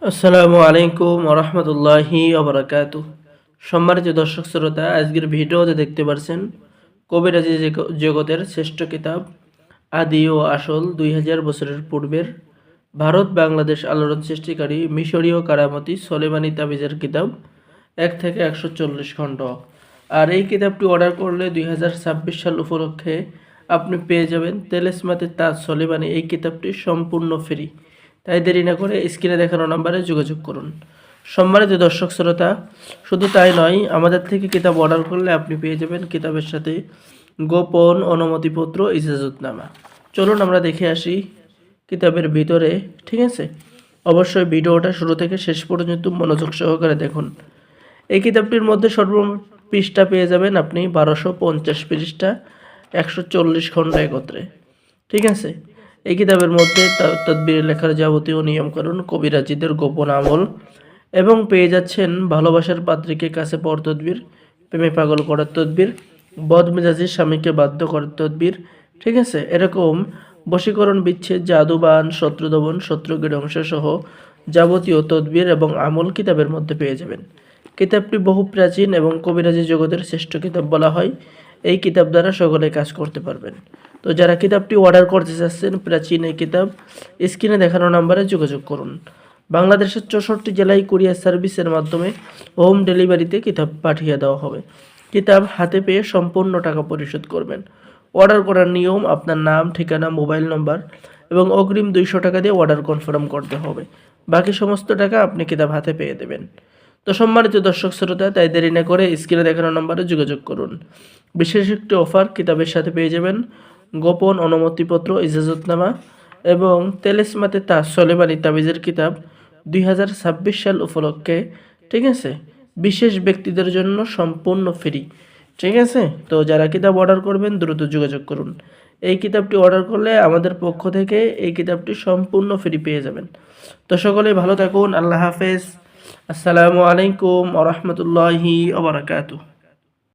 আসসালামু আলাইকুম ওরহমতুল্লাহি ওবরাকাতু। সম্মানিত দর্শক শ্রোতা, আজকের ভিডিওতে দেখতে পাচ্ছেন কবিরাজি জগতের শ্রেষ্ঠ কিতাব আদি ও আসল 2000 বছরের পূর্বের ভারত বাংলাদেশ আলোড়ন সৃষ্টিকারী মিশরীয় কারামতি সোলেমানি তাবিজের কিতাব 1 থেকে 140 খণ্ড। আর এই কিতাবটি অর্ডার করলে 2026 সাল উপলক্ষে আপনি পেয়ে যাবেন তেলেসমাতে তাজ সোলেমানি এই কিতাবটি সম্পূর্ণ ফ্রি। তাই দেরি না করে স্ক্রিনে দেখানো নাম্বারে যোগাযোগ করুন। সম্মানিত দর্শক শ্রোতা, শুধু তাই নয়, আমাদের থেকে কিতাব অর্ডার করলে আপনি পেয়ে যাবেন কিতাবের সাথে গোপন অনুমতিপত্র, ইজাজতনামা। চলুন আমরা দেখে আসি কিতাবের ভিতরে, ঠিক আছে? অবশ্যই ভিডিওটা শুরু থেকে শেষ পর্যন্ত মনোযোগ সহকারে দেখুন। এই কিতাবটির মধ্যে সর্বমোট পৃষ্ঠা পেয়ে যাবেন আপনি 1250 পৃষ্ঠা, 140 খণ্ড একত্রে, ঠিক আছে? এই কিতাবের মধ্যে তদবির লেখার যাবতীয় নিয়মকানুন, কবিরাজিদের গোপন আমল এবং পেয়ে যাচ্ছেন ভালোবাসার পাত্রীকে কাছে পাওয়ার তদবির, প্রেমে পাগল করার তদবির, বদমেজাজি স্বামীকে বাধ্য করার তদবির, ঠিক আছে? এরকম বশীকরণ, বিচ্ছেদ, জাদুবান, শত্রুদমন, শত্রুকে ধ্বংস সহ যাবতীয় তদবির এবং আমল কিতাবের মধ্যে পেয়ে যাবেন। কিতাবটি বহু প্রাচীন এবং কবিরাজি জগতের শ্রেষ্ঠ কিতাব বলা হয়। এই কিতাব দ্বারা সকলে কাজ করতে পারবেন। তো যারা কিতাবটি অর্ডার করতে চাচ্ছেন, প্রাচীন এই কিতাব, স্ক্রিনে দেখানো নাম্বারে যোগাযোগ করুন। বাংলাদেশের 64 জেলায় কুরিয়ার সার্ভিসের মাধ্যমে হোম ডেলিভারিতে কিতাব পাঠিয়ে দেওয়া হবে। কিতাব হাতে পেয়ে সম্পূর্ণ টাকা পরিশোধ করবেন। অর্ডার করার নিয়ম: আপনার নাম, ঠিকানা, মোবাইল নম্বর এবং অগ্রিম 200 টাকা দিয়ে অর্ডার কনফার্ম করতে হবে। বাকি সমস্ত টাকা আপনি কিতাব হাতে পেয়ে দেবেন। তো সম্মানিত দর্শক শ্রোতা, তাই দেরি না করে স্ক্রিনে দেখানো নম্বরে যোগাযোগ করুন। বিশেষ একটি অফার: কিতাবের সাথে পেয়ে যাবেন গোপন অনুমতিপত্র, ইজাজতনামা এবং তেলেসমাতে তাজ সোলেমানি তাবিজের কিতাব 2026 সাল উপলক্ষে, ঠিক আছে? বিশেষ ব্যক্তিদের জন্য সম্পূর্ণ ফ্রি, ঠিক আছে? তো যারা কিতাব অর্ডার করবেন দ্রুত যোগাযোগ করুন। এই কিতাবটি অর্ডার করলে আমাদের পক্ষ থেকে এই কিতাবটি সম্পূর্ণ ফ্রি পেয়ে যাবেন। তো সকলেই ভালো থাকুন। আল্লাহ হাফেজ। আসসালামু আলাইকুম ওয়া রাহমাতুল্লাহি ওয়া বারাকাতুহু।